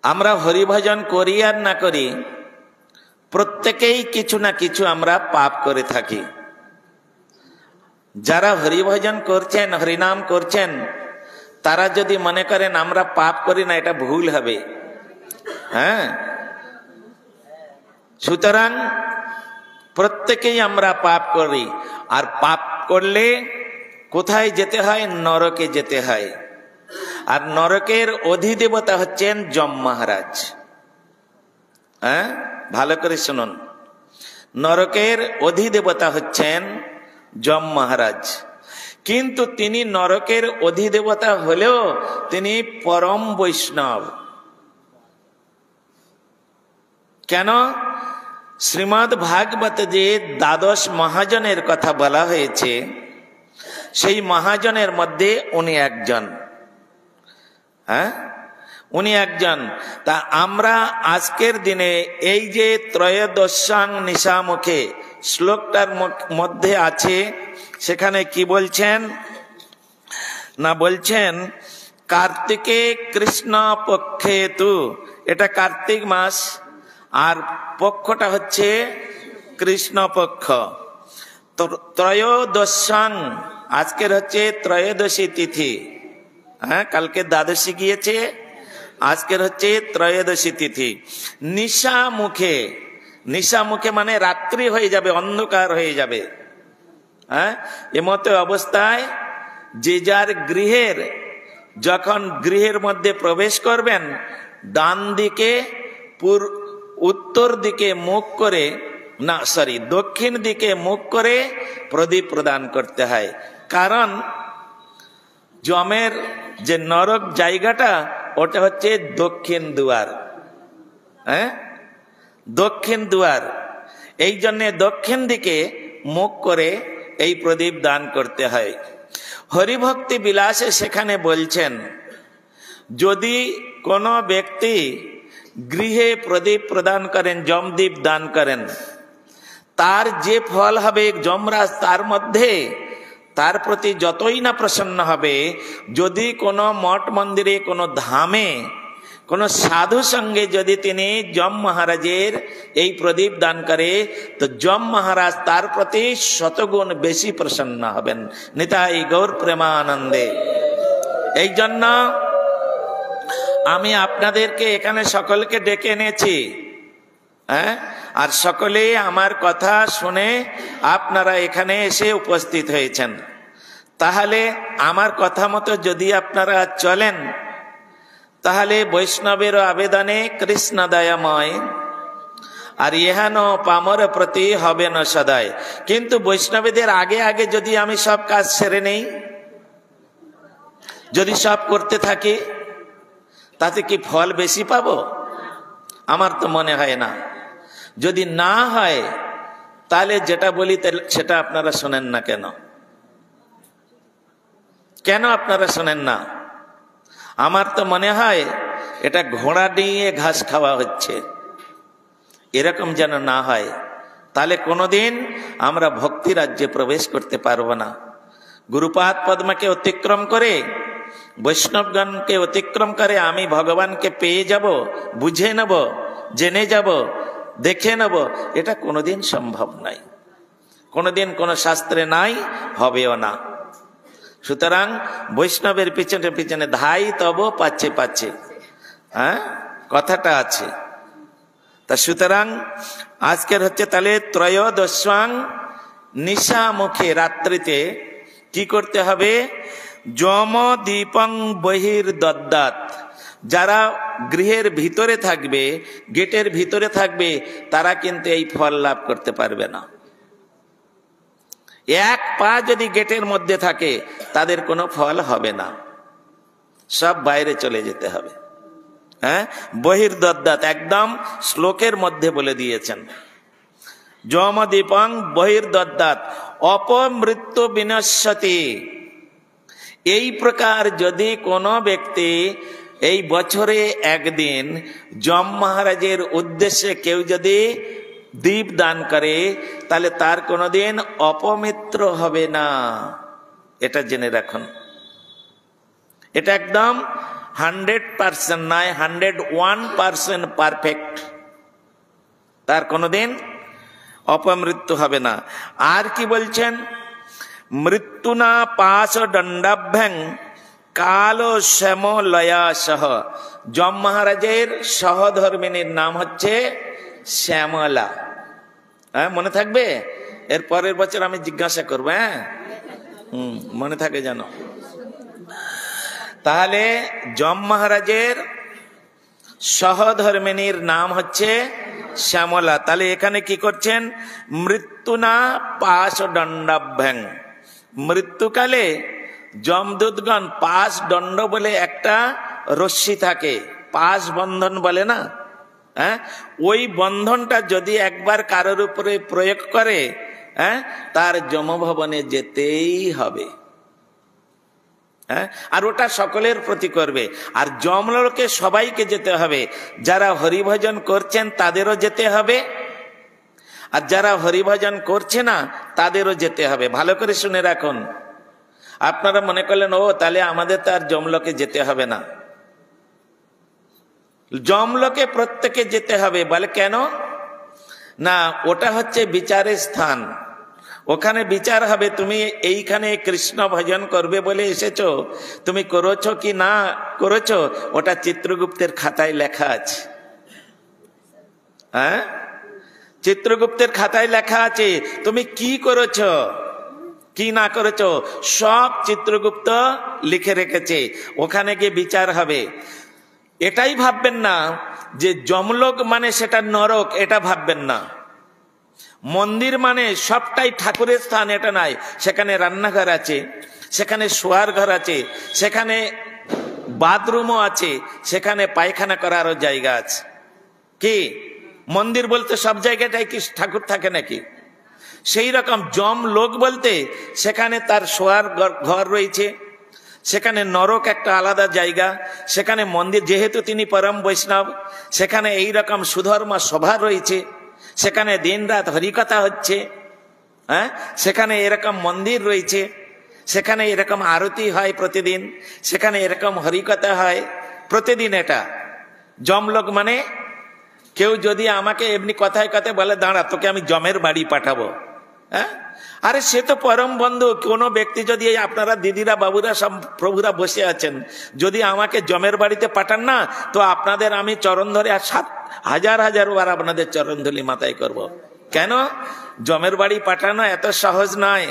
আমরা হরিভজন করি আর না করি, প্রত্যেকেই কিছু না কিছু আমরা পাপ করে থাকি। যারা হরিভজন করছেন, হরিনাম করছেন, তারা যদি মনে করেন আমরা পাপ করি না, এটা ভুল হবে। হ্যাঁ, সুতরাং প্রত্যেকেই আমরা পাপ করি, আর পাপ করলে কোথায় যেতে হয়? নরকে যেতে হয়। আর নরকের অধিদেবতা হচ্ছেন যম মহারাজ। হ্যাঁ, ভালো করে শুনুন, নরকের অধিদেবতা হচ্ছেন যম মহারাজ। কিন্তু তিনি নরকের অধিদেবতা হলেও তিনি পরম বৈষ্ণব। কেন? শ্রীমদ্ ভাগবত যে দ্বাদশ মহাজনের কথা বলা হয়েছে, সেই মহাজনের মধ্যে উনি একজন। হ্যাঁ, উনি একজন। তা আমরা আজকের দিনে এই যে ত্রয়োদশাং নিশামুখে শ্লোকটার মধ্যে আছে, সেখানে কি বলছেন না, বলছেন কার্তিকে কৃষ্ণ পক্ষে তু, এটা কার্তিক মাস, আর পক্ষটা হচ্ছে কৃষ্ণ পক্ষ। ত্রয়োদশাং, আজকের হচ্ছে ত্রয়োদশী তিথি। হ্যাঁ, কালকে দ্বাদশী গিয়েছে, আজকের হচ্ছে ত্রয়োদশী তিথি। নিশা মুখে, নিশা মুখে মানে রাত্রি হয়ে যাবে, অন্ধকার হয়ে যাবে। হ্যাঁ, এমতো অবস্থায় যে যার গৃহের, যখন গৃহের মধ্যে প্রবেশ করবেন, ডান দিকে উত্তর দিকে মুখ করে, না সরি দক্ষিণ দিকে মুখ করে প্রদীপ প্রদান করতে হয়। কারণ যমের যে নরক জায়গাটা, ওটা হচ্ছে দক্ষিণ দুয়ার। হ্যাঁ, দক্ষিণ দুয়ার। এই জন্যে দক্ষিণ দিকে মুখ করে এই প্রদীপ দান করতে হয়। হরিভক্তি বিলাসে সেখানে বলছেন, যদি কোনো ব্যক্তি গৃহে প্রদীপ প্রদান করেন, যমদীপ দান করেন, তার যে ফল হবে যমরাজ তার মধ্যে তার প্রতি যতই না প্রসন্ন হবে, যদি কোনো মঠ মন্দিরে, কোনো ধামে, কোনো সাধু সঙ্গে যদি তিনি যম মহারাজের এই প্রদীপ দান করে, তো যম মহারাজ তার প্রতি শতগুণ বেশি প্রসন্ন হবেন। নিতাই গৌর প্রেমানন্দে। এই জন্য আমি আপনাদেরকে এখানে সকলকে ডেকে এনেছি। হ্যাঁ, আর সকলে আমার কথা শুনে আপনারা এখানে এসে উপস্থিত হয়েছেন। তাহলে আমার কথা মতো যদি আপনারা চলেন, তাহলে বৈষ্ণবের আবেদনে কৃষ্ণ দয়াময়, আর ইহান পামর প্রতি হবে না সদায়। কিন্তু বৈষ্ণবীদের আগে আগে যদি আমি সব কাজ সেরে নেই, যদি সব করতে থাকি, তাতে কি ফল বেশি পাবো? আমার তো মনে হয় না। যদি না হয়, তাহলে যেটা বলি সেটা আপনারা শোনেন না কেন? কেন আপনারা শোনেন না? আমার তো মনে হয় এটা ঘোড়া নিয়ে ঘাস খাওয়া হচ্ছে, এরকম যেন না হয়। তাহলে কোনোদিন আমরা ভক্তি রাজ্যে প্রবেশ করতে পারবো না। গুরুপাদ পদ্মকে অতিক্রম করে, বৈষ্ণবগণকে অতিক্রম করে আমি ভগবানকে পেয়ে যাব, বুঝে নেব, জেনে যাব, দেখে নেব, এটা কোনোদিন সম্ভব নয়। কোনোদিন কোনো শাস্ত্রে নাই, হবেও না। সুতরাং বৈষ্ণবের পিছনে পিছনে ধাই তব পাচ্ছে পাচ্ছে, হ্যাঁ, কথাটা আছে। তা সুতরাং আজকের হচ্ছে তাহলে ত্রয়োদশাং নিশা মুখে, রাত্রিতে কি করতে হবে? যম দীপং বহির দদ্দাত, যারা গৃহের ভিতরে থাকবে, গেটের ভিতরে থাকবে, তারা কিন্তু এই ফল লাভ করতে পারবে না। এক পা যদি গেটের মধ্যে থাকে, তাদের কোনো ফল হবে না, সব বাইরে চলে যেতে হবে। হ্যাঁ, বহির দদ্দাত একদম শ্লোকের মধ্যে বলে দিয়েছেন। যম দীপং বহির দদ্দাত অপমৃত্যু বিনশ্যতি। এই প্রকার যদি কোনো ব্যক্তি এই বছরে একদিন যম মহারাজের উদ্দেশ্যে কেউ যদি দীপ দান করে, তাহলে তার কোনোদিন অপমিত্র হবে না, এটা জেনে রাখুন। এটা একদম 100% নয়, 101% পারফেক্ট, তার কোনোদিন অপমৃত্যু হবে না। আর কি বলছেন, মৃত্যুনা পাশ দণ্ডাভ্যাং কাল শ্যাম লয়া সহ। যম মহারাজের সহধর্মিনীর নাম হচ্ছে শ্যামলা। হ্যাঁ, মনে থাকবে? এর পরের বছর আমি জিজ্ঞাসা করবো। হ্যাঁ, মনে থাকে জানো। তাহলে যম মহারাজের সহধর্মিনীর নাম হচ্ছে শ্যামলা। তাহলে এখানে কি করছেন, মৃত্যুনা পাশ দণ্ডাভ্যাং। মৃত্যুকালে যমদূতগণ পাশ দণ্ড বলে একটা রশ্মি থাকে, পাশ বন্ধন বলে না, হ্যাঁ, ওই বন্ধনটা যদি একবার কারোর উপরে প্রয়োগ করে, হ্যাঁ, তার যমভবনে যেতেই হবে। হ্যাঁ, আর ওটা সকলের প্রতি করবে। আর যমলোকে সবাইকে যেতে হবে, যারা হরিভজন করছেন তাদেরও যেতে হবে, আর যারা হরিভজন করছে না তাদেরও যেতে হবে। ভালো করে শুনে রাখুন। আপনারা মনে করলেন ও তাহলে আমাদের তো আর যমলোকে যেতে হবে না। যমলোকে প্রত্যেকে যেতে হবে। বলে কেন? না, ওটা হচ্ছে বিচারের স্থান, ওখানে বিচার হবে। তুমি এইখানে কৃষ্ণ ভজন করবে বলে এসেছো, তুমি করেছো কি না করেছো ওটা চিত্রগুপ্তের খাতায় লেখা আছে। হ্যাঁ, চিত্রগুপ্তের খাতায় লেখা আছে তুমি কি করেছো কি না করেছো, সব চিত্রগুপ্ত লিখে রেখেছে। ওখানে গিয়ে বিচার হবে। এটাই ভাববেন না যে যমলোক মানে সেটা নরক, এটা ভাববেন না। মন্দির মানে সবটাই ঠাকুরের স্থান, এটা নাই। সেখানে রান্নাঘর আছে, সেখানে শোয়ার ঘর আছে, সেখানে বাথরুমও আছে, সেখানে পায়খানা করারও জায়গা আছে। কি মন্দির বলতে সব জায়গাটাই কি ঠাকুর থাকে নাকি? সেই রকম যম লোক বলতে সেখানে তার শোয়ার ঘর রয়েছে, সেখানে নরক একটা আলাদা জায়গা, সেখানে মন্দির, যেহেতু তিনি পরম বৈষ্ণব, সেখানে এই রকম সুধর্ম সভা রয়েছে, সেখানে দিন রাত হরিকথা হচ্ছে। হ্যাঁ, সেখানে এরকম মন্দির রয়েছে, সেখানে এরকম আরতি হয় প্রতিদিন, সেখানে এরকম হরিকথা হয় প্রতিদিন। এটা যমলোক মানে। কেউ যদি আমাকে এমনি কথায় কথায় বলে দাঁড়া তোকে আমি যমের বাড়ি পাঠাবো, হ্যাঁ, আরে সে তো পরম বন্ধু। কোনো ব্যক্তি যদি, আপনারা দিদিরা বাবুরা সব প্রভুরা বসে আছেন, যদি আমাকে যমের বাড়িতে পাঠান না, তো আপনাদের আমি চরণ ধরে আর 7,000 বার আপনাদের চরণ ধুলি মাথায় করব। কেন? যমের বাড়ি পাঠানো এত সহজ নয়।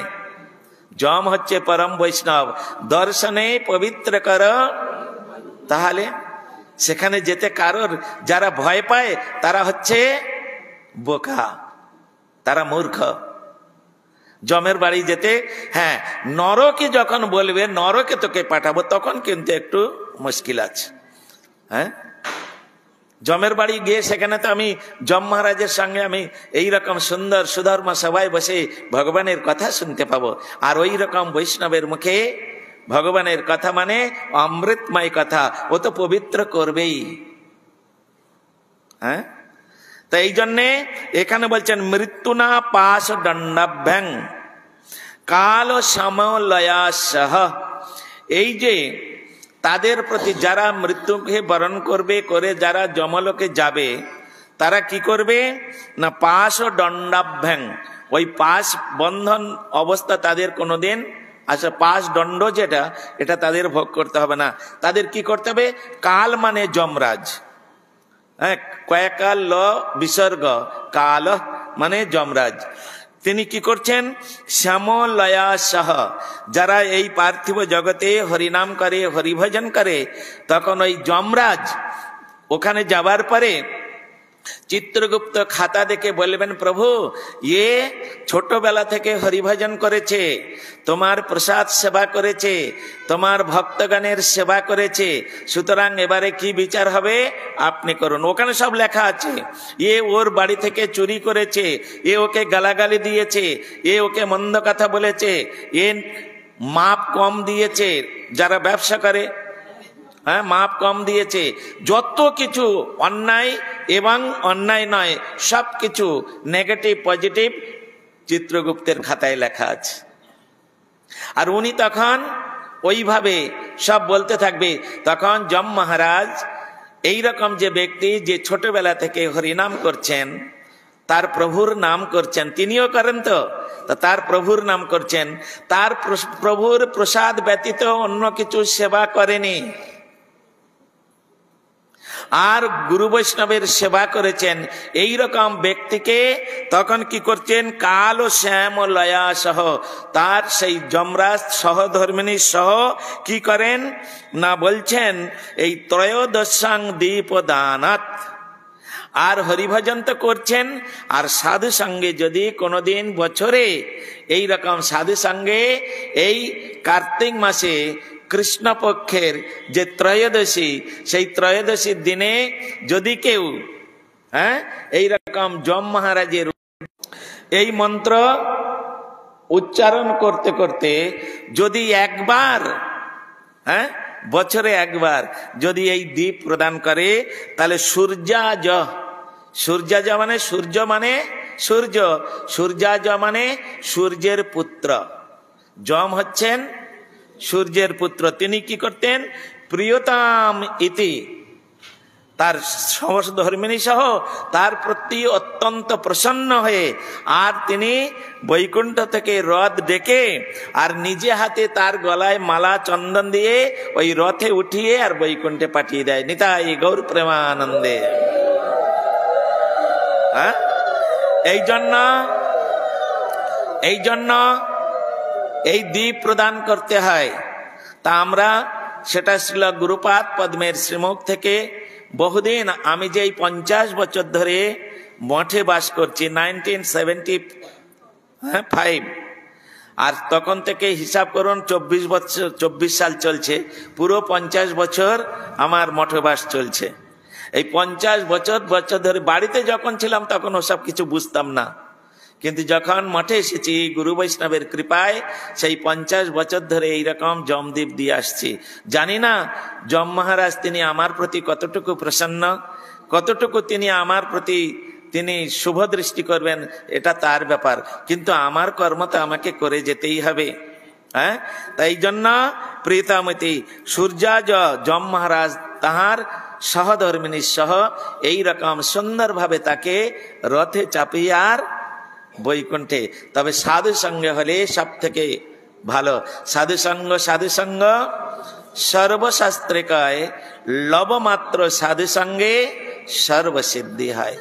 যম হচ্ছে পরম বৈষ্ণব, দর্শনে পবিত্র কর। তাহলে সেখানে যেতে কারোর, যারা ভয় পায় তারা হচ্ছে বোকা, তারা মূর্খ। যমের বাড়ি যেতে, হ্যাঁ, নরকে যখন বলবে নরকে তোকে পাঠাবো, তখন কিন্তু একটু মুশকিল আছে। হ্যাঁ, যমের বাড়ি গিয়ে সেখানে তো আমি যম মহারাজের সঙ্গে আমি এইরকম সুন্দর সুধর্ম সভায় বসে ভগবানের কথা শুনতে পাবো। আর ওই রকম বৈষ্ণবের মুখে ভগবানের কথা মানে অমৃতময় কথা, ও তো পবিত্র করবেই। হ্যাঁ, তো এই জন্যে এখানে বলছেন মৃত্যুনা পাশ দণ্ডাভ্যাং কাল সমলয়া সহ। এই যে তাদের প্রতি যারা মৃত্যুকে বরণ করবে, করে যারা যমলোকে যাবে, তারা কি করবে না পাশ দণ্ডাভ্যাং, ওই পাশ বন্ধন অবস্থা তাদের কোনোদিন, আচ্ছা পাশ দণ্ড যেটা, এটা তাদের ভোগ করতে হবে না। তাদের কি করতে হবে? কাল মানে যমরাজ, হ্যাঁ, কয়কাল ল বিসর্গ, কাল মানে যমরাজ। তিনি কি করছেন? শ্যামলয়া সহ, যারা এই পার্থিব জগতে হরিনাম করে, হরিভজন করে, তখন ওই যমরাজ ওখানে যাবার পরে চিত্রগুপ্ত খাতা দেখে বলবেন, প্রভু এ ছোটবেলা থেকে হরিভজন করেছে, তোমার প্রসাদ সেবা করেছে, তোমার ভক্তগণের সেবা করেছে, সুতরাং এবারে কি বিচার হবে আপনি করুন। ওখানে সব লেখা আছে। এ ওর বাড়ি থেকে চুরি করেছে, এ ওকে গালাগালি দিয়েছে, এ ওকে মন্দ কথা বলেছে, এ মাপ কম দিয়েছে, যারা ব্যবসা করে, হ্যাঁ, মাপ কম দিয়েছে, যত কিছু অন্যায় এবং অন্যায় নয় সব কিছু নেগেটিভ পজিটিভ চিত্রগুপ্তের খাতায় লেখা আছে। আর উনি তখন ওইভাবে সব বলতে থাকবে। তখন যম মহারাজ এইরকম যে ব্যক্তি যে ছোটবেলা থেকে হরিনাম করছেন, তার প্রভুর নাম করছেন, তিনিও করেন তো, তার প্রভুর নাম করছেন, তার প্রভুর প্রসাদ ব্যতীত অন্য কিছু সেবা করেনি, আর গুরু বৈষ্ণবের সেবা করেছেন, এই রকম ব্যক্তিকে তখন কি করছেন, কাল ও শ্যাম ও লয়া সহ, তার সেই যমরাজ সহধর্মিণী সহ কি করেন না, বলছেন এই ত্রয়োদশাং দীপদানাত, আর হরিভজন তো করছেন, আর সাধু সঙ্গে যদি কোনোদিন বছরে এই রকম সাধু সঙ্গে এই কার্তিক মাসে কৃষ্ণপক্ষের যে ত্রয়োদশী, সেই ত্রয়োদশীর দিনে যদি কেউ এই রকম যম মহারাজের এই মন্ত্র উচ্চারণ করতে করতে যদি একবার বছরে একবার যদি এই দীপ প্রদান করে, তাহলে সূর্যাজ, সূর্যাজ মানে সূর্য মানে সূর্য, সূর্যাজ মানে সূর্যের পুত্র, যম হচ্ছেন সূর্যের পুত্র। তিনি কি করতেন, প্রিয়তাম ইতি, তার সহধর্মিণী সহ তার প্রতি অত্যন্ত প্রসন্ন হয়ে, আর তিনি বৈকুণ্ঠ থেকে রথ ডেকে আর নিজে হাতে তার গলায় মালা চন্দন দিয়ে ওই রথে উঠিয়ে আর বৈকুণ্ঠে পাঠিয়ে দেয়। নিতাই গৌর প্রেমানন্দে। এই জন্য এই দ্বীপ প্রদান করতে হয়। তা আমরা সেটা ছিল গুরুপাদ পদ্মের শ্রীমুখ থেকে বহুদিন, আমি যে 50 বছর ধরে মঠে বাস করছি, 1975, আর তখন থেকে হিসাব করুন 24 সাল চলছে, পুরো 50 বছর আমার মঠে বাস চলছে। এই 50 বছর ধরে বাড়িতে যখন ছিলাম তখন ওসব কিছু বুঝতাম না, কিন্তু যখন মঠে এসেছি গুরু বৈষ্ণবের কৃপায় সেই 50 বছর ধরে এইরকম জমদীপ দিয়ে আসছি। জানি না যম মহারাজ তিনি আমার প্রতি কতটুকু প্রসন্ন, কতটুকু তিনি আমার প্রতি তিনি শুভ দৃষ্টি করবেন, এটা তার ব্যাপার, কিন্তু আমার কর্ম তো আমাকে করে যেতেই হবে। তাই জন্য প্রীতামতি সূর্যাজ যম মহারাজ তাহার সহধর্মিনী সহ এই রকম সুন্দর ভাবে তাকে রথে চাপিয়ে আর বৈকুণ্ঠে। তবে সাধু সঙ্গে হলে সব থেকে ভালো। সাধু সঙ্গ সর্বশাস্ত্রে কয়, লবমাত্র সাধু সঙ্গে সর্বসিদ্ধি হয়।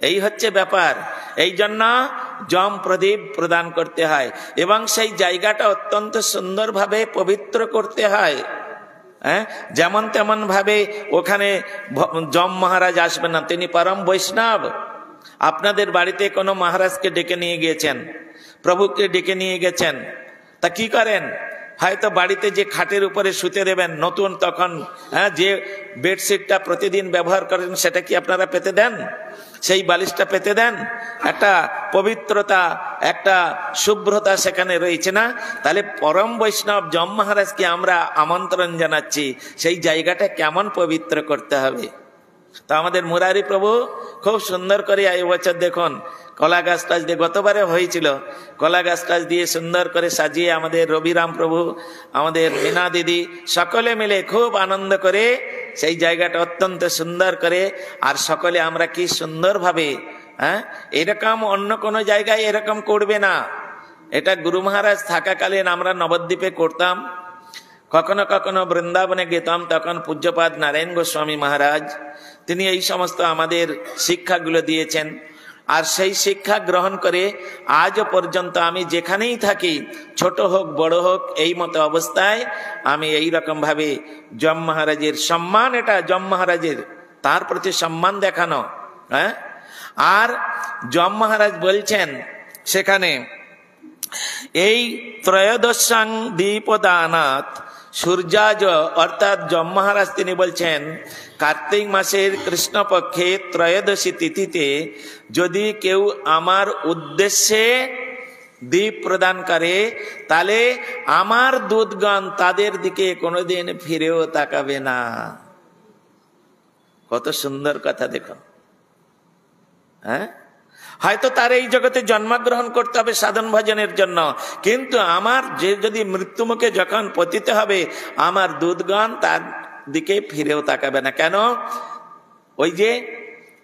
এই হচ্ছে ব্যাপার। এই জন্য যম প্রদীপ প্রদান করতে হয় এবং সেই জায়গাটা অত্যন্ত সুন্দরভাবে পবিত্র করতে হয়। যেমন তেমন ভাবে ওখানে যম মহারাজ আসবে না, তিনি পরম বৈষ্ণব। আপনাদের বাড়িতে কোনো মহারাজকে ডেকে নিয়ে গিয়েছেন, প্রভুকে ডেকে নিয়ে গেছেন, তা কি করেন, হয়তো বাড়িতে যে খাটের উপরে শুতে দেবেন নতুন, তখন যে বেডশিটটা প্রতিদিন ব্যবহার করেন সেটা কি আপনারা পেতে দেন? সেই বালিশটা পেতে দেন? একটা পবিত্রতা, একটা শুভ্রতা সেখানে রয়েছে না? তাহলে পরম বৈষ্ণব যম মহারাজকে আমরা আমন্ত্রণ জানাচ্ছি, সেই জায়গাটা কেমন পবিত্র করতে হবে। তো আমাদের মুরারি প্রভু খুব সুন্দর করে এই বছর দেখুন কলা গাছ টাছ দিয়ে, গতবারে হয়েছিল কলা গাছ টাছ দিয়ে সুন্দর করে সাজিয়ে, আমাদের রবিরাম প্রভু, আমাদের মীনা দিদি সকলে মিলে খুব আনন্দ করে সেই জায়গাটা অত্যন্ত সুন্দর করে, আর সকলে আমরা কি সুন্দরভাবে, এরকম অন্য কোনো জায়গায় এরকম করবে না। এটা গুরু মহারাজ থাকাকালীন আমরা নবদ্বীপে করতাম, কখনো কখনো বৃন্দাবনে যেতাম, তখন পূজ্যপাদ নারায়ণ গোস্বামী মহারাজ তিনি এই সমস্ত আমাদের শিক্ষাগুলো দিয়েছেন। আর সেই শিক্ষা গ্রহণ করে আজও পর্যন্ত আমি যেখানেই থাকি, ছোট হোক বড় হোক, এই মতো অবস্থায় আমি এই রকম ভাবে যম মহারাজের সম্মান, এটা যম মহারাজের তার প্রতি সম্মান দেখানো। আর যম মহারাজ বলছেন সেখানে, এই ত্রয়োদশাং দীপদানাত সূর্যাজ, অর্থাৎ যম মহারাজ তিনি বলছেন কার্তিক মাসের কৃষ্ণপক্ষে ত্রয়োদশী তিথিতে যদি কেউ আমার উদ্দেশ্যে দীপ প্রদান করে, তাহলে আমার দূতগণ তাদের দিকে কোনোদিন ফিরেও তাকাবে না। কত সুন্দর কথা দেখুন। হয়তো তার এই জগতে জন্মগ্রহণ করতে হবে সাধন ভজনের জন্য, কিন্তু আমার যে যদি মৃত্যুমুখে যখন পতিত হবে, আমার দূতগণ তার দিকে ফিরেও তাকাবে না। কেন? ওই যে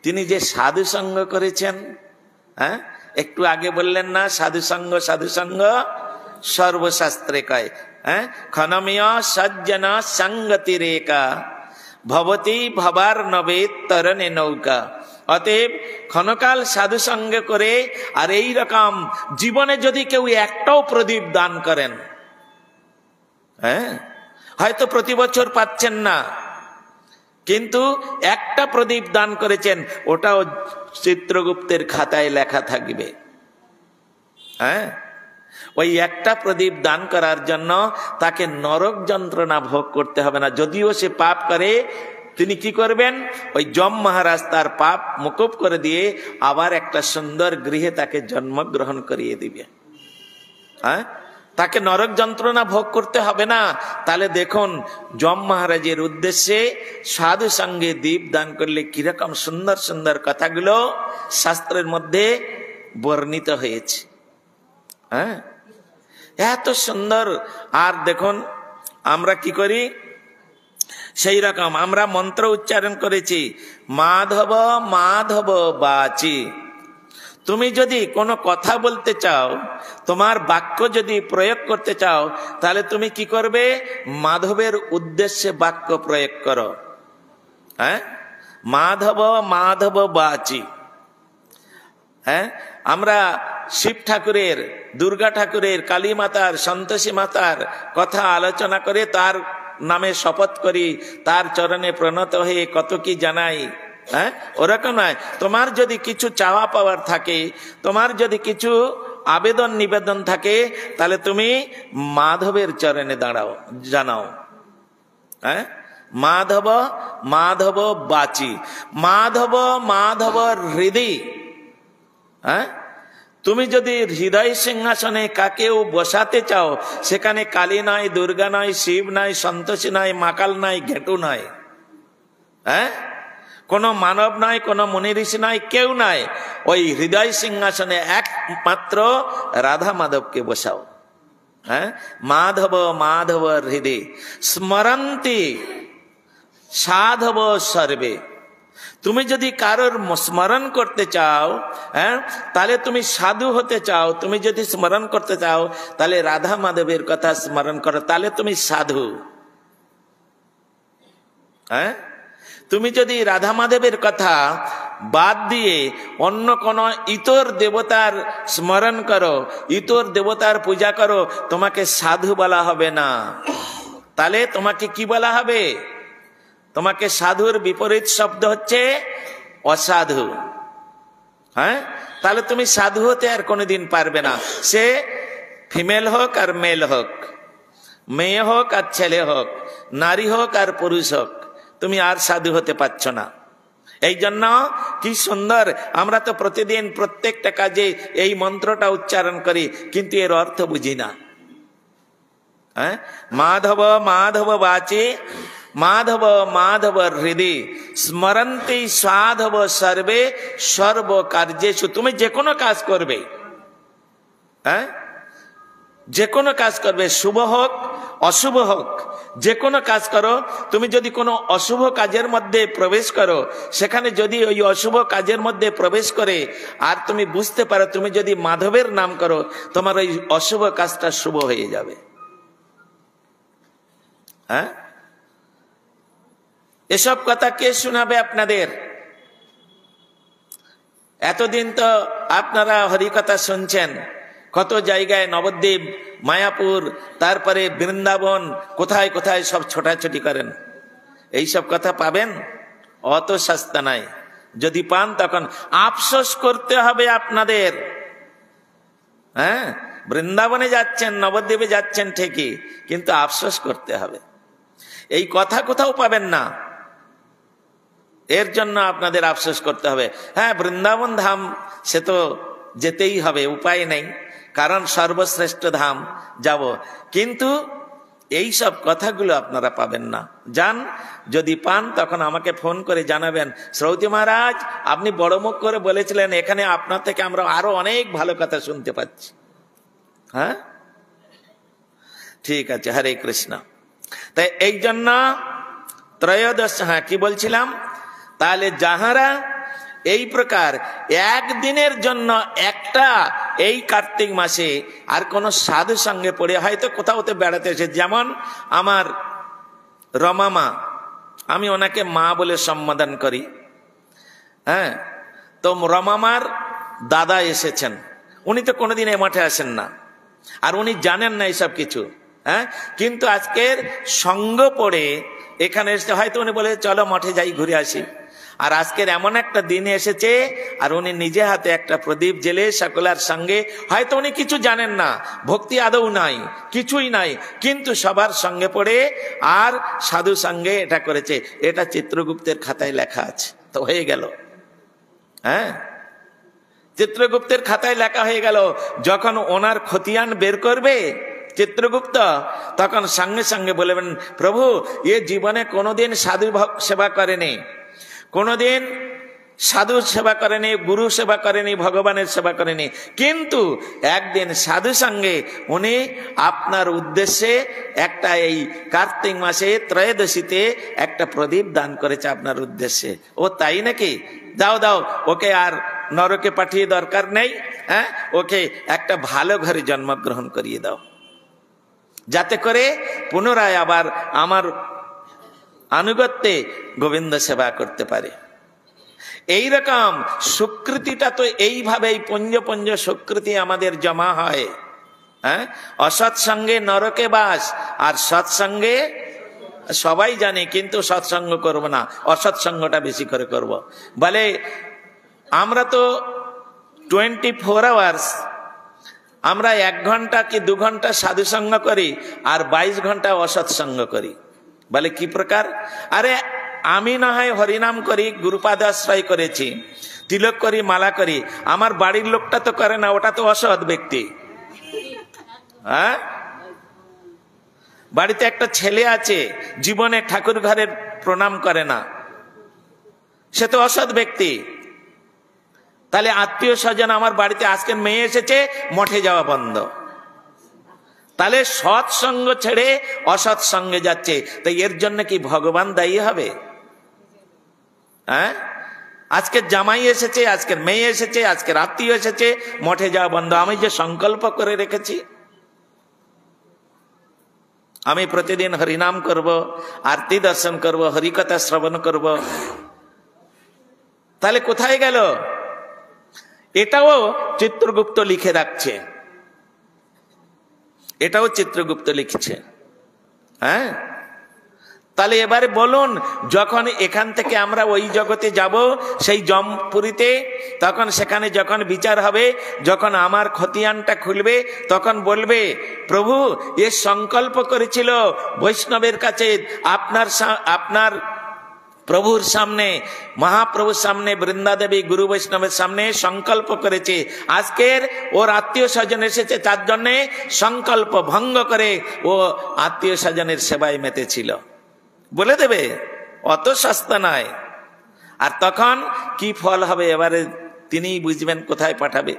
তিনি যে সাধু সঙ্গ করেছেন, হ্যাঁ, একটু আগে বললেন না, সাধু সঙ্গ সর্বশাস্ত্রে কয়, হ্যাঁ, ক্ষণমীয় সজ্জন সঙ্গতি রেখা ভবতী ভবার নবে তরণে নৌকা। অতএব ক্ষণকাল সাধু সঙ্গে করে, আর এই রকম জীবনে যদি কেউ একটাও প্রদীপ দান করেন, হ্যাঁ, হয়তো প্রতি বছর পাচ্ছেন না, কিন্তু একটা প্রদীপ দান করেছেন, ওটাও চিত্রগুপ্তের খাতায় লেখা থাকবে। হ্যাঁ, ওই একটা প্রদীপ দান করার জন্য তাকে নরক যন্ত্রণা ভোগ করতে হবে না। যদিও সে পাপ করে, তিনি কি করবেন? ওই যম মহারাজ তার পাপ মুকুব করে দিয়ে আবার একটা সুন্দর গৃহে তাকে জন্মগ্রহণ করিয়ে দিবে। হ্যাঁ, তাকে নরক যন্ত্রণা ভোগ করতে হবে না। তাহলে দেখুন, যম মহারাজের উদ্দেশ্যে সাধু সঙ্গে দীপ দান করলে কিরকম সুন্দর সুন্দর কথাগুলো শাস্ত্রের মধ্যে বর্ণিত হয়েছে। হ্যাঁ, এত সুন্দর। আর দেখুন আমরা কি করি, সেই রকম আমরা মন্ত্র উচ্চারণ করেছি, মাধব মাধব বাচি। তুমি যদি কোনো কথা বলতে চাও, তোমার বাক্য যদি প্রয়োগ করতে চাও, তাহলে তুমি কি করবে? মাধবের উদ্দেশ্যে বাক্য প্রয়োগ করো। হ্যাঁ, মাধব মাধব বাচি। হ্যাঁ, আমরা শিব ঠাকুরের, দুর্গা ঠাকুরের, কালী মাতার, সন্তোষী মাতার কথা আলোচনা করে তার নামে শপথ করি, তার চরণে প্রণত হয়ে কত কি জানাই। হ্যাঁ, ওরকম নয়। তোমার যদি কিছু চাওয়া পাওয়ার থাকে, তোমার যদি কিছু আবেদন নিবেদন থাকে, তাহলে তুমি মাধবের চরণে দাঁড়াও, জানাও। হ্যাঁ, মাধব মাধব বাচি, মাধব মাধব হৃদয়। হ্যাঁ, তুমি যদি হৃদয় সিংহাসনে কাকেও বসাতে চাও, সেখানে কালী নয়, দুর্গা নয়, শিব নয়, সন্তোষী নয়, মাকাল নয়, ঘেটু নয়, হ্যাঁ, কোন মানব নয়, কোন মুনি ঋষি নয়, কেউ নয়। ওই হৃদয় সিংহাসনে একমাত্র রাধা মাধবকে বসাও। হ্যাঁ, মাধব মাধব হৃদয় স্মরন্তি সাধব সর্বে। তুমি যদি কারোর স্মরণ করতে চাও, হ্যাঁ, তাহলে তুমি সাধু হতে চাও, তুমি যদি স্মরণ করতে চাও, তাহলে রাধা মাধবের কথা স্মরণ করো, তাহলে তুমি সাধু। হ্যাঁ, তুমি যদি রাধা মাধবের কথা বাদ দিয়ে অন্য কোন ইতর দেবতার স্মরণ করো, ইতর দেবতার পূজা করো, তোমাকে সাধু বলা হবে না। তাহলে তোমাকে কি বলা হবে? তোমাকে সাধুর বিপরীত শব্দ হচ্ছে অসাধু। হ্যাঁ, তাহলে তুমি সাধু হতে আর কোনোদিন পারবে না। সে ফিমেল হোক আর মেল হোক, মেয়ে হোক আর ছেলে হোক, নারী হোক আর পুরুষ হোক, তুমি আর সাধু হতে পারছ না। এই জন্য কি সুন্দর, আমরা তো প্রতিদিন প্রত্যেকটা কাজে এই মন্ত্রটা উচ্চারণ করি, কিন্তু এর অর্থ বুঝি না। হ্যাঁ, মাধব মাধব বাচে মাধব মাধব হৃদয় স্মরন্তি সাধব সর্বে সর্ব কার্যেষু। তুমি যে কোনো কাজ করবে, হ্যাঁ, যে কোনো কাজ করবে, শুভ হোক অশুভ হোক, যে কোনো কাজ করো, তুমি যদি কোনো অশুভ কাজের মধ্যে প্রবেশ করো, সেখানে যদি ওই অশুভ কাজের মধ্যে প্রবেশ করে আর তুমি বুঝতে পারো, তুমি যদি মাধবের নাম করো, তোমার ওই অশুভ কাজটা শুভ হয়ে যাবে। হ্যাঁ, এসব কথা কে শোনাবে আপনাদের? এতদিন তো আপনারা হরিকথা শুনছেন, কত জায়গায় নবদ্বীপ, মায়াপুর, তারপরে বৃন্দাবন, কোথায় কোথায় সব ছোটাছুটি করেন। এইসব কথা পাবেন? অত সস্তা নাই। যদি পান তখন আফসোস করতে হবে আপনাদের। হ্যাঁ, বৃন্দাবনে যাচ্ছেন, নবদ্বীপে যাচ্ছেন ঠিকই, কিন্তু আফসোস করতে হবে। এই কথা কোথাও পাবেন না, এর জন্য আপনাদের আফসোস করতে হবে। হ্যাঁ, বৃন্দাবন ধাম সে তো যেতেই হবে, উপায় নেই, কারণ সর্বশ্রেষ্ঠ ধাম যাব। কিন্তু এই সব কথাগুলো আপনারা পাবেন না। যান, যদি পান তখন আমাকে ফোন করে জানাবেন, শ্রৌতি মহারাজ আপনি বড় মুখ করে বলেছিলেন, এখানে আপনার থেকে আমরা আরো অনেক ভালো কথা শুনতে পাচ্ছি। হ্যাঁ, ঠিক আছে, হরে কৃষ্ণ। তাই এই জন্য ত্রয়োদশ, হ্যাঁ কি বলছিলাম, তাহলে যাহারা এই প্রকার একদিনের জন্য একটা এই কার্তিক মাসে আর কোন সাধু সঙ্গে পড়ে হয়তো কোথাও বেড়াতে এসে, যেমন আমার রমা মা, আমি ওনাকে মা বলে সম্বোধন করি। হ্যাঁ, তো রমা মার দাদা এসেছেন, উনি তো কোনোদিন এ মঠে আসেন না, আর উনি জানেন না এইসব কিছু। হ্যাঁ, কিন্তু আজকের সঙ্গ পড়ে এখানে এসে হয়তো উনি বলে চলো মঠে যাই, ঘুরে আসি। আর আজকের এমন একটা দিন এসেছে, আর উনি নিজে হাতে একটা প্রদীপ জেলে সকলের সঙ্গে, হয়তো উনি কিছু জানেন না, ভক্তি আদৌ নাই, কিছুই নাই, কিন্তু সবার সঙ্গে পড়ে আর সাধু সঙ্গে এটা করেছে। এটা চিত্রগুপ্তের খাতায় লেখা আছে, তো হয়ে গেল। হ্যাঁ, চিত্রগুপ্তের খাতায় লেখা হয়ে গেল। যখন ওনার খতিয়ান বের করবে চিত্রগুপ্ত, তখন সঙ্গে সঙ্গে বলবেন, প্রভু এ জীবনে কোনোদিন সাধু সেবা করেনি, কোনোদিন সাধু সেবা করেনি, গুরু সেবা করেনি, ভগবানের সেবা করেনি, কিন্তু একদিন সাধু সঙ্গে উনি আপনার উদ্দেশ্যে একটা এই কার্তিক মাসে ত্রয়োদশীতে একটা প্রদীপ দান করেছে আপনার উদ্দেশ্যে। ও তাই নাকি? দাও দাও, ওকে আর নরকে পাঠিয়ে দরকার নেই। হ্যাঁ, ওকে একটা ভালো ঘরে জন্মগ্রহণ করিয়ে দাও, যাতে করে পুনরায় আবার আমার আনুগত্যে গোবিন্দ সেবা করতে পারে। এইরকম স্বীকৃতিটা তো এইভাবেই পঞ্জ পঞ্জ স্বীকৃতি আমাদের জমা হয়। হ্যাঁ, অসৎসঙ্গে নরকে বাস, আর সৎসঙ্গে সবাই জানে, কিন্তু সৎসঙ্গ করব না, অসৎসঙ্গটা বেশি করে করব। বলে আমরা তো 24 আওয়ার্স, আমরা 1 ঘন্টা কি 2 ঘন্টা সাধুসঙ্গ করি, আর 22 ঘন্টা অসৎসঙ্গ করি। বলে কি প্রকার? আরে আমি না হয় হরিনাম করি, গুরুপাদ আশ্রয় করেছি, তিলক করি, মালা করি, আমার বাড়ির লোকটা তো করে না, ওটা তো অসৎ ব্যক্তি। হ্যাঁ, বাড়িতে একটা ছেলে আছে জীবনে ঠাকুর ঘরের প্রণাম করে না, সে তো অসৎ ব্যক্তি। তাহলে আত্মীয় স্বজন আমার বাড়িতে, আজকে মেয়ে এসেছে, মঠে যাওয়া বন্ধ। তাহলে সৎসঙ্গ ছেড়ে অসৎ সঙ্গে যাচ্ছে, তাই এর জন্য কি ভগবান দায়ী হবে? হ্যাঁ, আজকের জামাই এসেছে, আজকের মেয়ে এসেছে, আজকের আত্মীয় এসেছে, মঠে যাওয়া বন্ধ। আমি যে সংকল্প করে রেখেছি আমি প্রতিদিন হরিনাম করব, আরতি দর্শন করব, হরিকথা শ্রবণ করব, তাহলে কোথায় গেল? এটাও চিত্রগুপ্ত লিখে রাখছে, এটাও চিত্রগুপ্ত লিখছে। হ্যাঁ, তাহলে এবারে বলুন, যখন এখান থেকে আমরা ওই জগতে যাব, সেই জমপুরীতে, তখন সেখানে যখন বিচার হবে, যখন আমার খতিয়ানটা খুলবে, তখন বলবে প্রভু এ সংকল্প করেছিল বৈষ্ণবের কাছে, আপনার প্রভুর সামনে, মহাপ্রভুর সামনে, বৃন্দাদেবী গুরু বৈষ্ণবের সামনে সংকল্প করেছে, আজকের ওর আত্মীয় স্বজন এসেছে, তার জন্য সংকল্প ভঙ্গ করে ও আত্মীয় স্বজনের সেবায় মেতেছিল। বলে দেবে, অত সস্তা নয়। আর তখন কি ফল হবে এবারে তিনিই বুঝবেন, কোথায় পাঠাবে।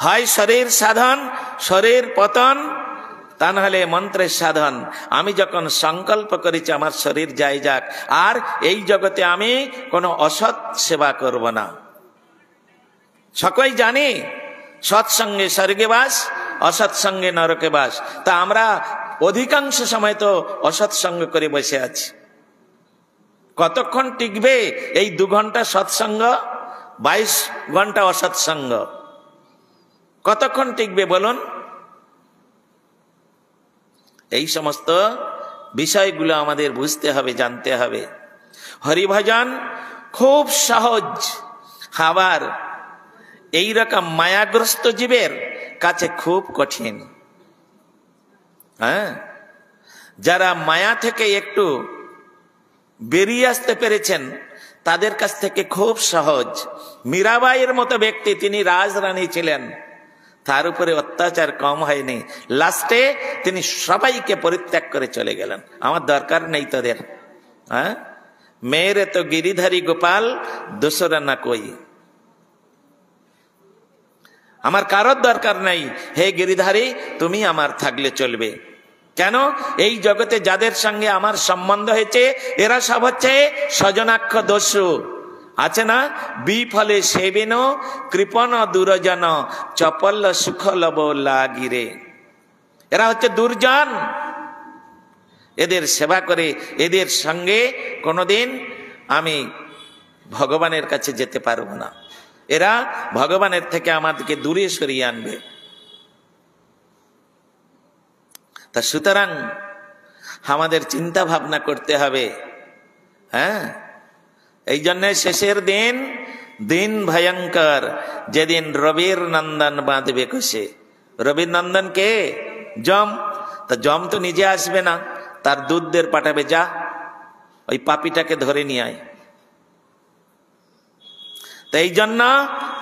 হয় শরীর সাধন, শরীর পতন, তা নাহলে মন্ত্রের সাধন। আমি যখন সংকল্প করেছি আমার শরীর যাই যাক, আর এই জগতে আমি কোনো অসৎ সেবা করব না। সকলেই জানি সৎসঙ্গে স্বর্গে বাস, অসৎসঙ্গে নরকে বাস। তা আমরা অধিকাংশ সময় তো অসৎসঙ্গ করে বসে আছি। কতক্ষণ টিকবে এই 2 ঘন্টা সৎসঙ্গ, 22 ঘন্টা অসৎসঙ্গ? কতক্ষণ টিকবে বলুন? এই সমস্ত বিষয়গুলো আমাদের বুঝতে হবে, জানতে হবে। হরিভজন খুব সহজ, আবার এইরকম মায়াগ্রস্ত জীবের কাছে খুব কঠিন। হ্যাঁ, যারা মায়া থেকে একটু বেরিয়ে আসতে পেরেছেন তাদের কাছ থেকে খুব সহজ। মীরাবাইয়ের মতো ব্যক্তি, তিনি রাজরানী ছিলেন, তার উপরে অত্যাচার কম হয়নি। লাস্টে তিনি সবাইকে পরিত্যাগ করে চলে গেলেন, আমার দরকার নেই তোদের। হ্যাঁ, মেরে তো গিরিধারী গোপাল দোসরা না কই, আমার কারোর দরকার নাই, হে গিরিধারী তুমি আমার থাকলে চলবে। কেন? এই জগতে যাদের সঙ্গে আমার সম্বন্ধ হয়েছে এরা সব হচ্ছে স্বজনাক্ষ দস্যু। আছে না, বিফলে সেবেন কৃপণ দুরজন চপল সুখ লব লাগিরে। এরা হচ্ছে দুর্জন, এদের সেবা করে এদের সঙ্গে কোনোদিন আমি ভগবানের কাছে যেতে পারবো না, এরা ভগবানের থেকে আমাদেরকে দূরে সরিয়ে আনবে। তা সুতরাং আমাদের চিন্তা ভাবনা করতে হবে। হ্যাঁ, এই জন্য শেষের দিন, দিন ভয়ঙ্কর, যেদিন রবির নন্দন বাঁধবে কষে। রবির নন্দন কে? যম। তা যম তো নিজে আসবে না, তার দূতদের পাঠাবে, যা ওই পাপীটাকে ধরে নিয়ে আয়। তো এই জন্য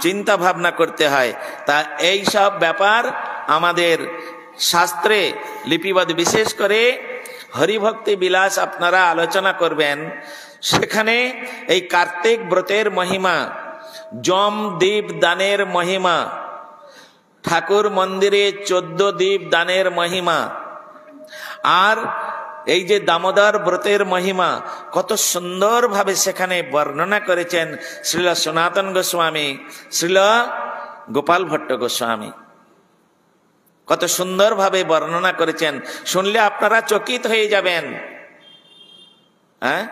চিন্তা ভাবনা করতে হয়। তা এই সব ব্যাপার আমাদের শাস্ত্রে লিপিবদ্ধ। বিশেষ করে হরিভক্তি বিলাস আপনারা আলোচনা করবেন, সেখানে এই কার্তিক ব্রতের মহিমা, যম দীপ দানের মহিমা, ঠাকুর মন্দিরে 14 দীপ দানের মহিমা, আর এই যে দামোদর ব্রতের মহিমা কত সুন্দরভাবে সেখানে বর্ণনা করেছেন শ্রীল সনাতন গোস্বামী, শ্রীল গোপাল ভট্ট গোস্বামী। কত সুন্দরভাবে বর্ণনা করেছেন, শুনলে আপনারা চকিত হয়ে যাবেন। হ্যাঁ,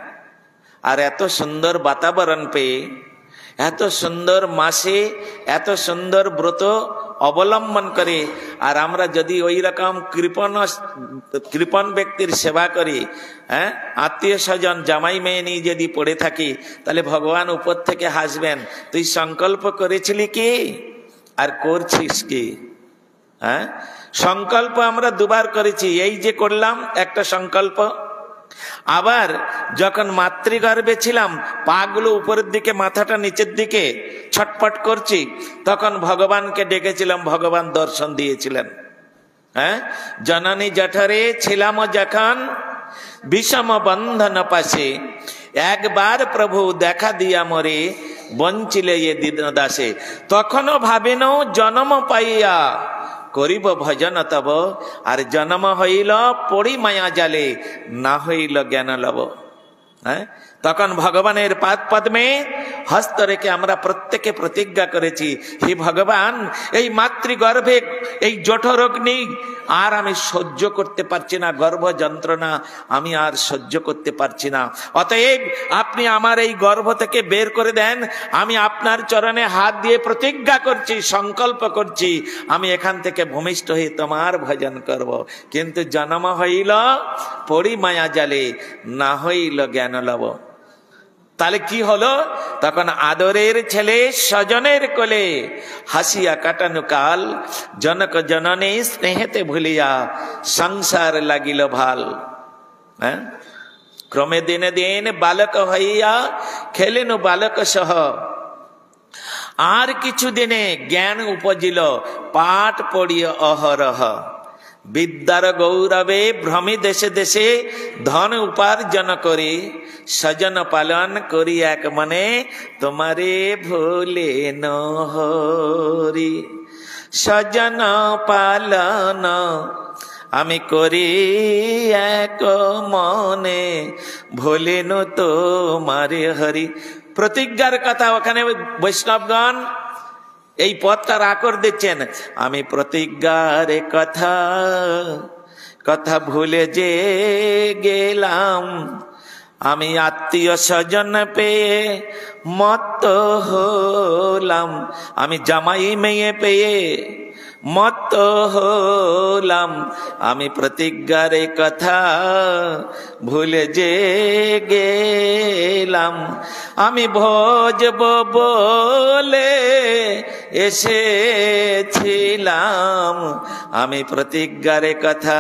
আর এত সুন্দর বাতাবরণ পেয়ে, এত সুন্দর মাসে এত সুন্দর ব্রত অবলম্বন করে, আর আমরা যদি ওই রকম কৃপণ ব্যক্তির সেবা করি, হ্যাঁ, আত্মীয় স্বজন জামাই মেয়ে নিয়ে যদি পড়ে থাকি, তাহলে ভগবান উপর থেকে হাসবেন, তুই সংকল্প করেছিলি কি আর করছিস কি? হ্যাঁ, সংকল্প আমরা দুবার করেছি, এই যে করলাম একটা সংকল্প। আবার যখন মাতৃগর্ভে ছিলাম, পাগুলো উপরের দিকে মাথাটা নিচের দিকে ছটফট করছি, তখন ভগবানকে ডেকেছিলাম, ভগবান দর্শন দিয়েছিলেন। হ্যাঁ, জননী জঠরে ছিলাম যখন বিষম বন্ধন পাশে, একবার প্রভু দেখা দিয়া মরে বঞ্চিলে এ দিন দাসে। তখনও ভাবেন জন্ম পাইয়া করিব ভজন তব, আর জন্ম হইল পড়ি মায়া জালে, না হইল জ্ঞান লব। হ্যাঁ, তখন ভগবানের পাদ পদ্মে হস্ত রেখে আমরা প্রত্যেকে প্রতিজ্ঞা করেছি, হে ভগবান, এই মাতৃগর্ভে এই জঠরগ্নি আর আমি সহ্য করতে পারছি না, গর্ভ যন্ত্রণা আমি আর সহ্য করতে পারছি না, অতএব আপনি আমার এই গর্ভ থেকে বের করে দেন। আমি আপনার চরণে হাত দিয়ে প্রতিজ্ঞা করছি, সংকল্প করছি, আমি এখান থেকে ভূমিষ্ঠ হয়ে তোমার ভজন করব। কিন্তু জন্ম হইল পড়ি মায়া জালে, না হইল জ্ঞান লব। তাহলে কি হলো? তখন আদরের ছেলে স্বজনের কোলে হাসিয়া কাটানো কাল, জনক জননী স্নেহেতে ভুলিয়া সংসার লাগিল ভাল। হ্যাঁ, ক্রমে দিনে দিন বালক হইয়া খেলেন বালক সহ, আর কিছু দিনে জ্ঞান উপজিল পাঠ পড়িয়া অহরহ। বিদ্যার গৌরবে ভ্রমে দেশে দেশে ধন উপার্জন করে, স্বজন পালন করি এক মনে তোমারে ভুলে নহরি। স্বজন পালন আমি করি এক মনে, ভুলেন তোমারে হরি। প্রতিজ্ঞার কথা ওখানে বৈষ্ণবগণ এই পথটার আকর দিচ্ছেন। আমি প্রতিজ্ঞার কথা কথা ভুলে যে গেলাম, আমি আত্মীয় স্বজন পেয়ে মত্ত হলাম, আমি জামাই মেয়ে পেয়ে মত্ত হলাম, আমি প্রতিজ্ঞার কথা ভুলে যে গেলাম। আমি ভজব বলে এসেছিলাম, আমি প্রতিজ্ঞার কথা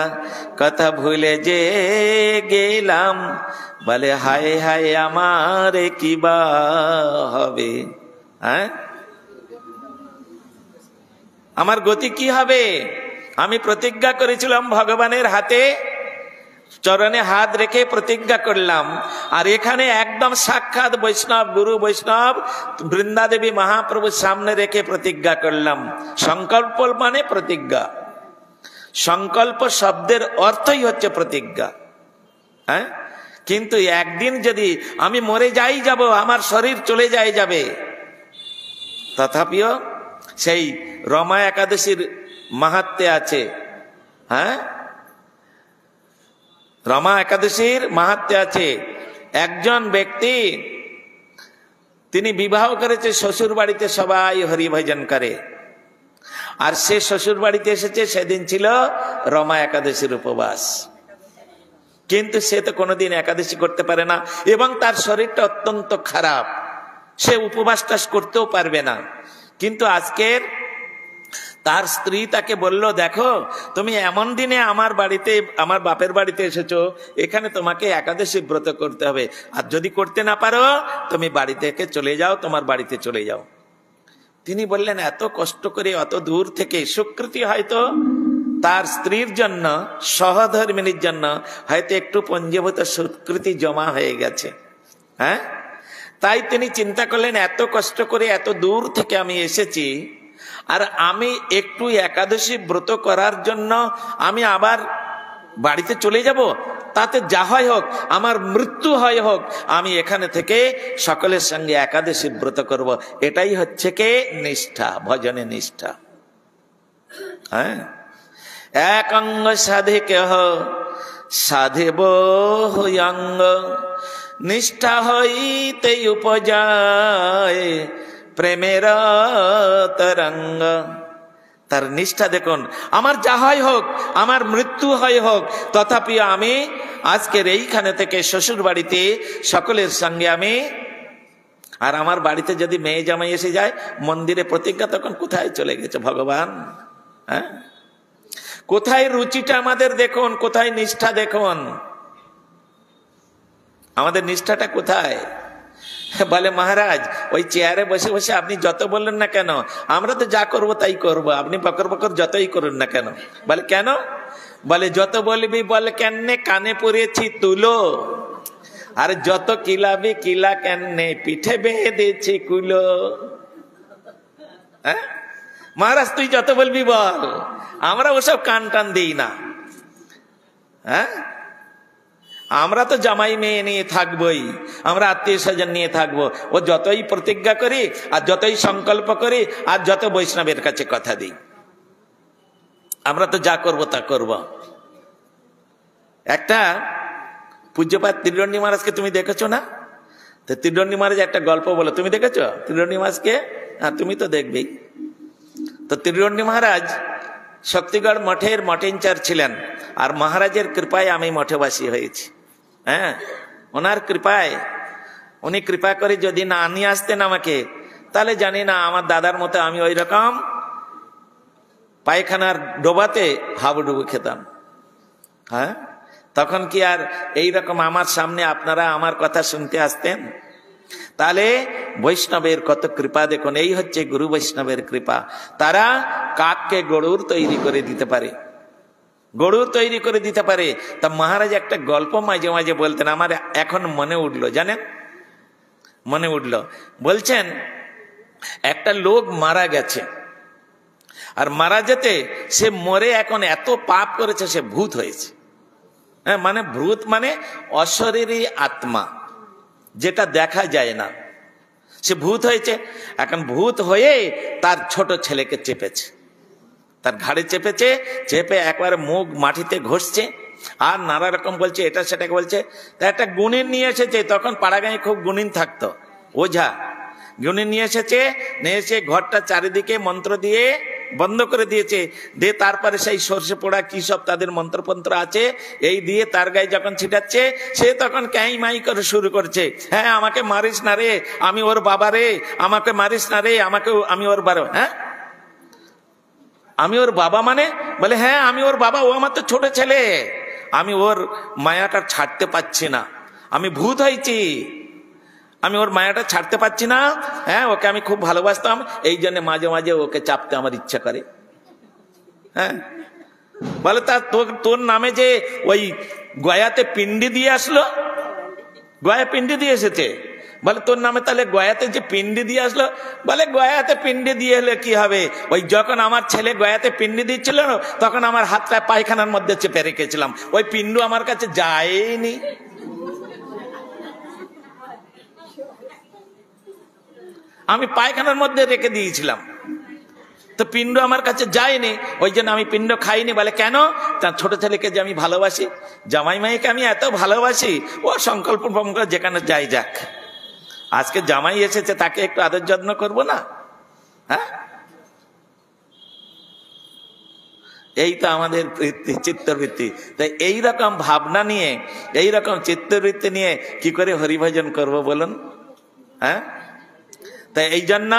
কথা ভুলে যে গেলাম। বলে হায় হায় আমার কিবা হবে। হ্যাঁ, আমার গতি কি হবে? আমি প্রতিজ্ঞা করেছিলাম ভগবানের হাতে চরণে হাত রেখে প্রতিজ্ঞা করলাম, আর এখানে একদম সাক্ষাৎ বৈষ্ণব গুরু বৈষ্ণব বৃন্দাদেবী মহাপ্রভুর সামনে রেখে প্রতিজ্ঞা করলাম। সংকল্প মানে প্রতিজ্ঞা, সংকল্প শব্দের অর্থই হচ্ছে প্রতিজ্ঞা। হ্যাঁ, কিন্তু একদিন যদি আমি মরে যাব, আমার শরীর চলে যাবে, তথাপিও সেই রমা একাদশীর মাহাত্ম্যে আছে। হ্যাঁ, রমা একাদশীর মাহাত্ম্যে আছে। একজন ব্যক্তি তিনি বিবাহ করেছে, শ্বশুর বাড়িতে সবাই হরিভজন করে, আর সে শ্বশুর বাড়িতে এসেছে, সেদিন ছিল রমা একাদশীর উপবাস। কিন্তু সে তো কোনোদিন একাদশী করতে পারে না, এবং তার শরীরটা অত্যন্ত খারাপ, সে উপবাসটা করতেও পারবে না। কিন্তু আজকের তার স্ত্রী তাকে বলল, দেখো তুমি এমন দিনে আমার বাড়িতে, আমার বাপের বাড়িতে এসেছো, এখানে তোমাকে একাদশী ব্রত করতে হবে, আর যদি করতে না পারো তুমি বাড়ি থেকে চলে যাও, তোমার বাড়িতে চলে যাও। তিনি বললেন, এত কষ্ট করে অত দূর থেকে, স্বীকৃতি হয়তো তার স্ত্রীর জন্য, সহধর্মিনীর জন্য হয়তো একটু পঞ্জীভূত স্বীকৃতি জমা হয়ে গেছে। হ্যাঁ, তাই তিনি চিন্তা করলেন, এত কষ্ট করে এত দূর থেকে আমি এসেছি, আর আমি একটু একাদশী ব্রত করার জন্য আমি আবার বাড়িতে চলে যাব, তাতে যা হয় হোক, আমার মৃত্যু হয় হোক, আমি এখানে থেকে সকলের সঙ্গে একাদশী ব্রত করব। এটাই হচ্ছে কে নিষ্ঠা, ভজনে নিষ্ঠা। হ্যাঁ, এক অঙ্গ সাধে কেহ সাধেব অঙ্গ, নিষ্ঠা হইতে উপজায় প্রেমের তরঙ্গ। তার নিষ্ঠা দেখুন, আমার যা হয় হোক, আমার মৃত্যু হয় হোক, তথাপি আমি আজকের এইখানে থেকে শ্বশুর বাড়িতে সকলের সঙ্গে আমি, আর আমার বাড়িতে যদি মেয়ে জামাই এসে যায়, মন্দিরে প্রতিজ্ঞা, তখন কোথায় চলে গেছে ভগবান? হ্যাঁ, কোথায় রুচিটা আমাদের দেখুন, কোথায় নিষ্ঠা দেখুন, আমাদের নিষ্ঠাটা কোথায়? বলে, মহারাজ ওই চেয়ারে বসে বসে আপনি যত বললেন না কেন, আমরা তো যা করব তাই করব, আপনি বকর বকর যতই করুন না কেন। বলে, কেন? বলে, যত বলবি বল কেনে, কানে পড়েছি তুলো, আর যত কিলাবি কিলা কেনে, পিঠে বেঁধেছি কুলো। হ্যাঁ, মহারাজ তুই যত বলবি বল, আমরা ওসব কান টান দিই না। হ্যাঁ, আমরা তো জামাই মেয়ে নিয়ে থাকবোই, আমরা আত্মীয় স্বজন নিয়ে থাকবো, ও যতই প্রতিজ্ঞা করি, আর যতই সংকল্প করি, আর যত বৈষ্ণবের কাছে কথা দিই, আমরা তো যা করব তা করব। একটা পূজ্যপাত ত্রিদণ্ডী মহারাজকে তুমি দেখেছো না? তো ত্রিদণ্ডী মহারাজ একটা গল্প বলো, তুমি দেখেছো ত্রিদণ্ডী মহারাজকে? হ্যাঁ, তুমি তো দেখবেই। তো ত্রিদণ্ডী মহারাজ শক্তিগড় মঠের মঠেঞ্চার ছিলেন, আর মহারাজের কৃপায় আমি মঠবাসী হয়েছি। হ্যাঁ, ওনার কৃপায়, উনি কৃপা করে যদি না নিয়ে আসতেন আমাকে, তাহলে জানি না আমার দাদার মতো আমি ওই রকম পায়খানার ডোবাতে হাবুডুবু খেতাম। হ্যাঁ, তখন কি আর এইরকম আমার সামনে আপনারা আমার কথা শুনতে আসতেন? তাহলে বৈষ্ণবের কত কৃপা দেখুন, এই হচ্ছে গুরু বৈষ্ণবের কৃপা। তারা কাককে গরুর তৈরি করে দিতে পারে, গরুর তৈরি করে দিতে পারে। তা মহারাজ একটা গল্প মাঝে মাঝে বলতেন, আমার এখন মনে উঠলো, জানেন, মনে উঠলো। বলছেন, একটা লোক মারা গেছে, আর মারা যেতে সে মরে এখন এত পাপ করেছে, সে ভূত হয়েছে। হ্যাঁ, মানে ভূত মানে অশরীরী আত্মা, যেটা দেখা যায় না, সে ভূত হয়েছে। এখন ভূত হয়ে তার ছোট ছেলেকে চেপেছে, তার ঘাড়ে চেপেছে, চেপে একবারে মুখ মাটিতে ঘষছে, আর নানা রকম বলছে, এটা সেটাকে বলছে। তা একটা গুণিন নিয়ে এসেছে, তখন পাড়াগাঁয়ে খুব গুণিন থাকতো, ওঝা গুণিন নিয়ে এসেছে, নিয়ে এসে ঘরটা চারিদিকে মন্ত্র দিয়ে বন্ধ করে দিয়েছে, দিয়ে তারপরে সেই সর্ষে পোড়া কি সব তাদের মন্ত্রপন্ত্র আছে, এই দিয়ে তার গায়ে যখন ছিটাচ্ছে, সে তখন ক্যাই মাই করে শুরু করছে, হ্যাঁ আমাকে মারিস না রে, আমি ওর বাবা রে, আমাকে মারিস না রে, আমাকে, আমি ওর বাবা। হ্যাঁ, আমি ওর বাবা মানে? বলে, হ্যাঁ আমি ওর বাবা, ও আমার তো ছোট ছেলে, আমি ওর মায়াটা ছাড়তে পারছি না, আমি ভূত হয়েছি, আমি ওর মায়াটা ছাড়তে পারছি না। হ্যাঁ, ওকে আমি খুব ভালোবাসতাম, এই জন্য মাঝে মাঝে ওকে চাপতে আমার ইচ্ছা করে। হ্যাঁ, বলে তা তোর নামে যে ওই গয়াতে পিন্ডি দিয়ে আসলো, গয়া পিন্ডি দিয়ে এসেছে, বলে তোর নামে তাহলে গয়াতে যে পিন্ডি দিয়ে আসলো, বলে গয়াতে পিন্ডি দিয়ে এলে কি হবে, ওই যখন আমার ছেলে গয়াতে পিন্ডি দিচ্ছিল তখন আমার হাতটা পায়খানার মধ্যে চেপে রেখেছিলাম, ওই পিন্ডু আমার কাছে যায়নি। আমি পায়খানার মধ্যে রেখে দিয়েছিলাম, তো পিণ্ড আমার কাছে যায়নি, ওই জন্য আমি পিণ্ড খাইনি। বলে কেন? তার ছোট ছেলেকে যে আমি ভালোবাসি, জামাই মাইকে আমি এত ভালোবাসি, ও সংকল্প যেখানে যাই যাক, আজকে জামাই এসেছে তাকে একটু আদর যত্ন করবো না? হ্যাঁ, এই তো আমাদের চিত্তবৃত্তি। তাই এইরকম ভাবনা নিয়ে, এইরকম চিত্তবৃত্তি নিয়ে কি করে হরিভজন করব বলুন? হ্যাঁ, তাই এই জন্য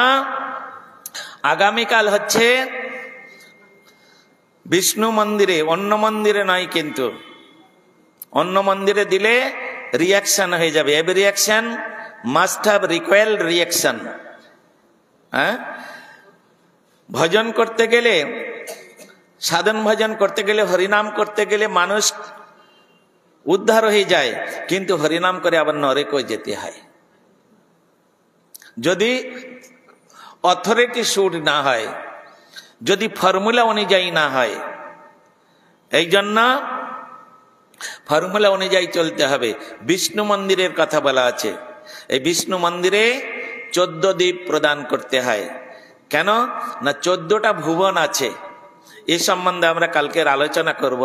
আগামীকাল হচ্ছে বিষ্ণু মন্দিরে, অন্য মন্দিরে নয়, কিন্তু অন্য মন্দিরে দিলে রিয়াকশন হয়ে যাবে। Every reaction must have recoiled reaction. হ্যাঁ, ভজন করতে গেলে, সাধন ভজন করতে গেলে, হরিনাম করতে গেলে মানুষ উদ্ধার হয়ে যায়, কিন্তু হরিনাম করে আবার নরকেও যেতে হয় যদি অথরিটি শুট না হয়, যদি ফর্মুলা অনুযায়ী না হয়। এই জন্য ফর্মুলা অনুযায়ী চলতে হবে। বিষ্ণু মন্দিরের কথা বলা আছে, এই বিষ্ণু মন্দিরে 14 দ্বীপ প্রদান করতে হয়। কেন না 14টা ভুবন আছে, এ সম্বন্ধে আমরা কালকের আলোচনা করব,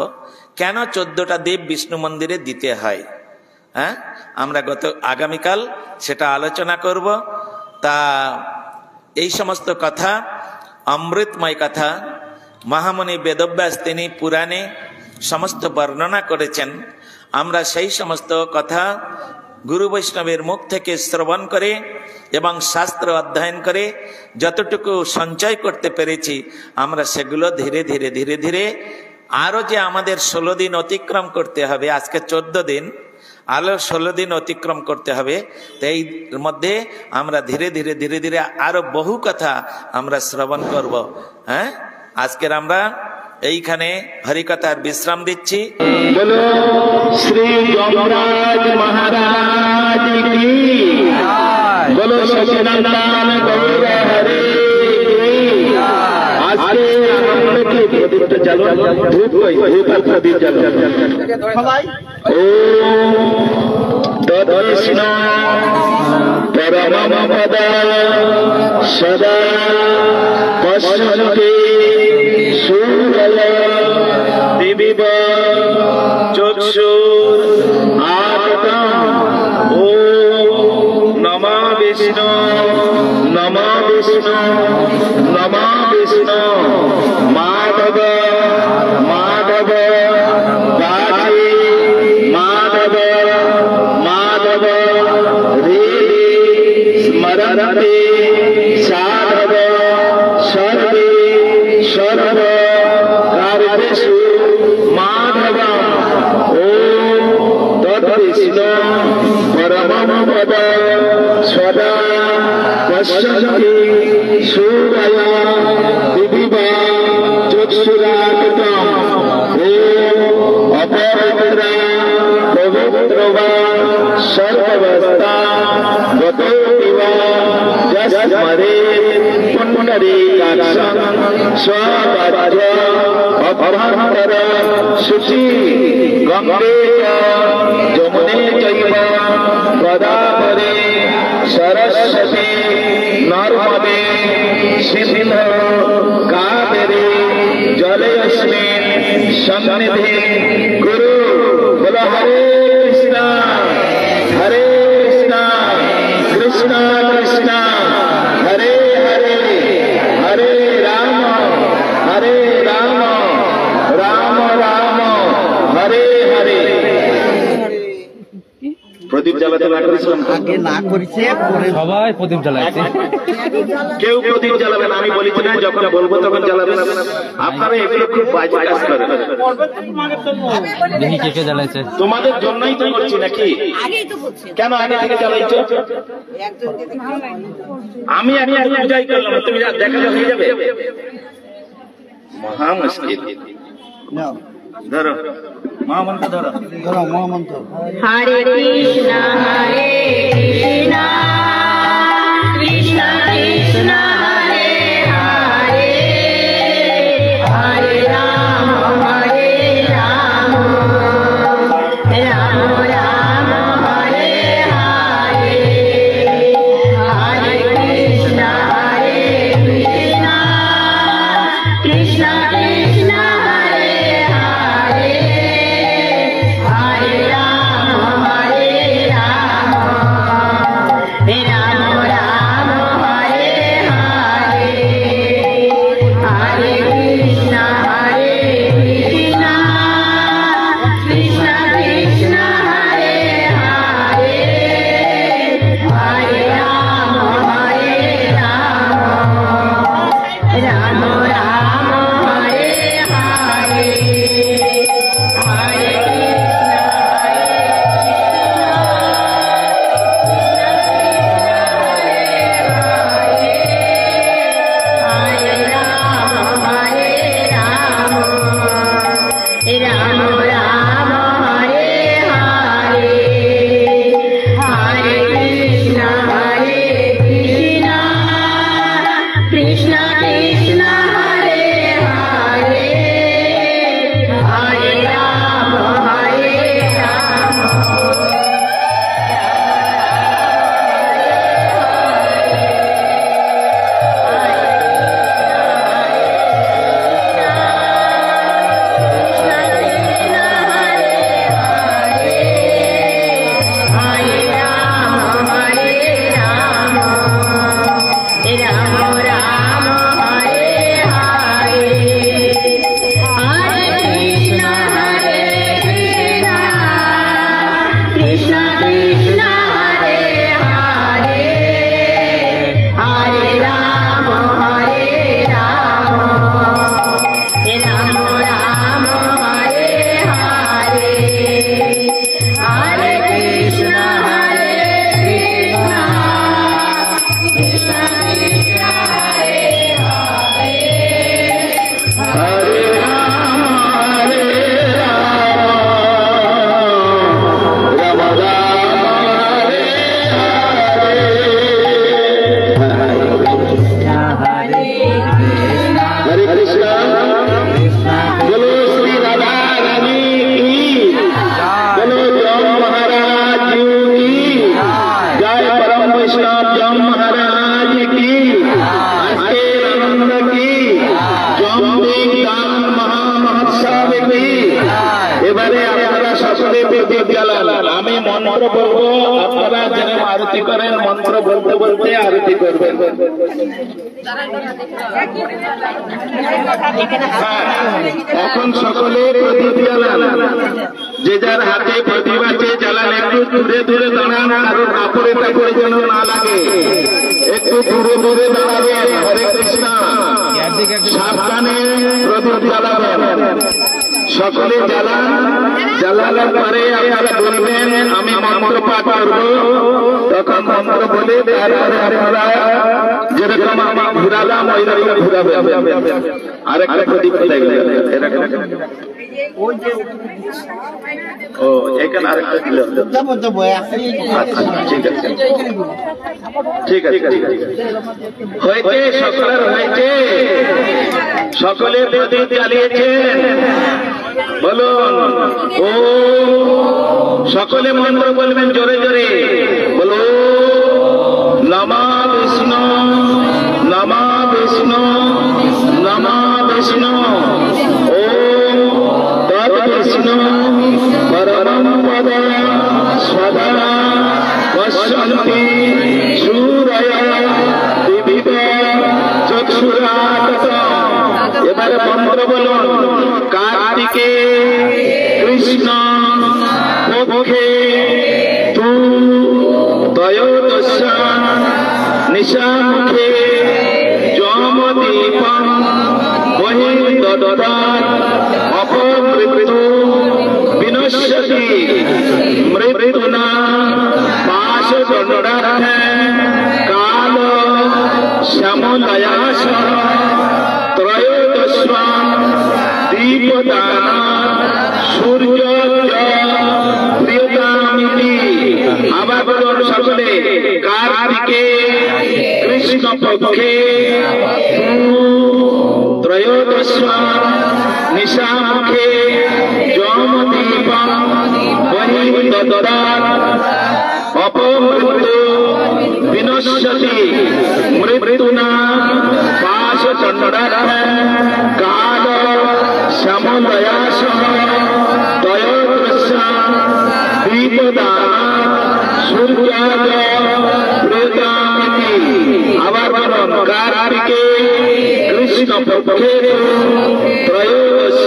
কেন 14টা দ্বীপ বিষ্ণু মন্দিরে দিতে হয়। হ্যাঁ, আমরা আগামীকাল সেটা আলোচনা করব। তা এই সমস্ত কথা, অমৃতময় কথা, মহামুনি বেদব্যাস তিনি পুরাণে সমস্ত বর্ণনা করেছেন। আমরা সেই সমস্ত কথা গুরু বৈষ্ণবের মুখ থেকে শ্রবণ করে এবং শাস্ত্র অধ্যয়ন করে যতটুকু সঞ্চয় করতে পেরেছি, আমরা সেগুলো ধীরে ধীরে ধীরে ধীরে আরো যে আমাদের 16 দিন অতিক্রম করতে হবে, আজকে 14 দিন, আরো 16 দিন অতিক্রম করতে হবে। তো এই মধ্যে আমরা ধীরে ধীরে ধীরে ধীরে আরো বহু কথা আমরা শ্রবণ করব। হ্যাঁ, আজকের আমরা এইখানে হরিকথার বিশ্রাম দিচ্ছি। বলো শ্রী যমরাজ মহারাজ কি, বলো সচিদানন্দ গৌর হরে কি। আজকে আনন্দকে প্রদীপটা জ্বালো, ধূপ ধূপ আর প্রদীপ জ্বালো সবাই। ওম তৎকৃষ্ণ পরমম পদ সদা পশ্যন্তি দিবিব চক্ষুর আততম। ওম নমো বিষ্ণু নমো বিষ্ণু নমো বিষ্ণু। মাধব মাধব বাজি মাধব মাধব হৃদি স্মরন্তি সাধব সর্বে সর্ব কার্যেষু মাধবম। ওম তৎকৃষ্ণ পরমম পদ সদা পশ্যন্তি সূরয় দিবিবা চক্ষুরাততম। ওম অপবিত্র পবিত্র বা সর্বাবস্থা গতোবা যস্মরে পুণ্ডরীকাক্ষং স্বপাদ্য অভ্যন্তর শুচি গঙ্গে যমুনে চৈব গোদাবরী সরস্বতী নর্মদে সিন্ধু কাবেরী জলেস্মিন সন্নিধি কুরু। বলো হরে কৃষ্ণ হরে কৃষ্ণ কৃষ্ণ কৃষ্ণ হরে হরে হরে রাম হরে রাম রাম রাম হরে হরে। প্রদীপ জ্বালাতে না করেছিলাম, আগে না করেছে, সবাই প্রদীপ জ্বালাচ্ছে। কেউ প্রদীপ জ্বালাবেন, আমি বলেছি না, যখন বলবো তখন জ্বালাবেন। আপনারা এগুলো খুব বাজে কাজ করেন। দেখি কে কে জ্বালাইছে, তোমাদের জন্যই তো করছি নাকি? কেন আগে থেকে জ্বালাইছো? আমি পূজাই করলাম, তুমি দেখালে হয়ে যাবে। মহা মুশকিল। ধরো মহামন্ত্র ধরো। মহামন্ত্র হরে কৃষ্ণ কৃষ্ণ কৃষ্ণ হরে হরে হরে রাম রাম রাম হরে হরে হরে কৃষ্ণ কৃষ্ণ কৃষ্ণ কৃষ্ণ হরে হরে হরে রাম রাম রাম হরে হরে হরে কৃষ্ণ কৃষ্ণ কৃষ্ণ কৃষ্ণ হরে হরে হরে রাম রাম রাম হরে হরে হরে রাम রাম হরে হরে হরে কৃষ্ণ কৃষ্ণ কৃষ্ণ হরে হরে হরে রাম কৃষ্ণ কৃষ্ণ হরে হরে হরে রাম রাম রাম হরে হরে হরে কৃষ্ণ কৃষ্ণ কৃষ্ণ হরে হরে হরে রাম রাম রাম হরে हरे कृष्ण। बोलो श्री राधा रानी की, बोलो जम महाराज जी की जय, परम वैष्णव जम महाराज की, आस्तेर आनंद की, जम दिक दान মহোৎসব की। এবারে আপনারা সকলে প্রদীপ জ্বালান, আমি মন্ত্র বলবো, আপনারা যেন আরতি করেন, মন্ত্র বলতে বলতে আরতি করবেন। এখন সকলে প্রদীপ জ্বালান, যে যার হাতে প্রদীপ আছে জ্বালান। একটু দূরে দূরে দাঁড়ান, কারো কাপড়ে টাপড়ে যেন না লাগে, একটু দূরে দূরে দাঁড়াবেন। হরে কৃষ্ণ। সাবধানে প্রদীপ জ্বালাবেন, সকলে জ্বালান। জ্বালানোর পরে আপনারা বলবেন আমি মন্ত্র পাঠ করব, তখন মন্ত্র বলে তারপরে আপনারা যেরকম আমি ঘুরালাম ওই রকম ঘুরাবেন। আরেকটা প্রদীপ এরকম। ও এখানে আরেকটা দিল। ঠিক আছে ঠিক আছে হয়েছে, সকলের হয়েছে, সকলে প্রদীপ জ্বালিয়েছেন। বলুন ও, সকলে মন্ত্র বলবেন জোরে জোরে। বলো নমা বিষ্ণু নমা বিষ্ণু নমা বিষ্ণু ওম তৎ বিষ্ণু পরমং পদ সদা পশ্যন্তি সূরয় দিবিত চক্ষুরাগতম। এবারে মন্ত্র বলুন। কার্তিকে কৃষ্ণ পক্ষে তু ত্রয়োদশা নিশামুখে যমদীপং বহির্দদাৎ অপমৃত্যু বিনশ্যতি মৃত্যুনা পাশদণ্ডার্থে কাল শ্যামলয়া সহ ত্রয়োদশাং পক্ষে ত্রয়োদশ নিশামুখে যমদীপ বহির্দদাৎ অপমৃত্যু বিনশ্যতি মৃত্যুনা পাশচণ্ডাৎ কাল সমদয়াসহ ত্রয়োদশ দীপদান সূর্যাজ প্রেতামিতি। আবার কার্তিকে কৃষ্ণ পক্ষে ত্রয়োদশ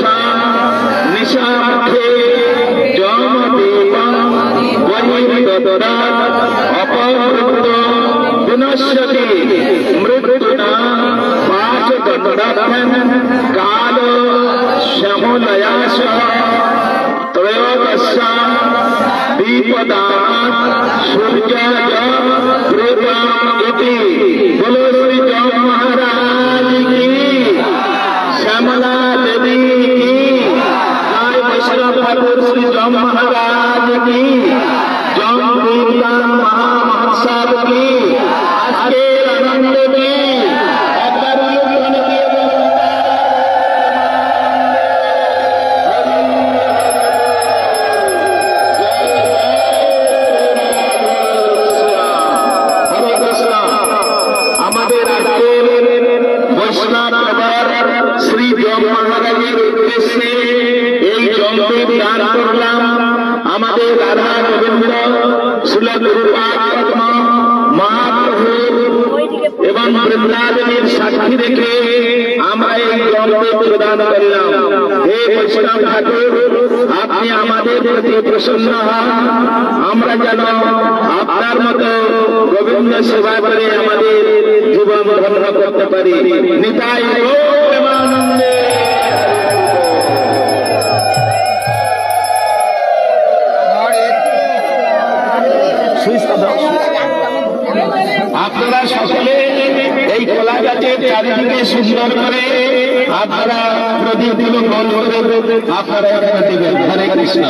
নিশামুখে যমদীপ বহির্দদাৎ অপমৃত্যু বিনশ্যতি মৃত্যুনা পাশচণ্ডাৎ কাল সমদয়াসহ ত্রয়োদশ दीपदान सूर्याज प्रेतामिति। बोलो श्री जय महाराज की, श्यामला देवी की, जय वैष्णव ठाकुर श्री जय महाराज की, जय कीर्तन महामहोत्सव की। आज के आनंद में শ্রী জয় মহারাজের উদ্দেশ্যে এই জলদীপ দান করলাম। আমাদের রাধা গোবিন্দ শিলগুরুপাদ মহাপ্রভু এবং বৃন্দাবনের সাক্ষী রেখে আমরা এই জলদীপ প্রদান করলাম। হে বৈষ্ণব ঠাকুর, আপনি আমাদের প্রতি প্রসন্ন হন, আমরা যেন আপনার মতো গোবিন্দ সেবা করে আমাদের জীবন ধন্য করতে পারি। নিতাই প্রেমানন্দে। আপনারা সকলে এই কলা গাছের চারিদিকে সুন্দর করে আপনারা প্রদীপগুলো বন্ধ করে আপনারা এখানে দেবেন। হরে কৃষ্ণ।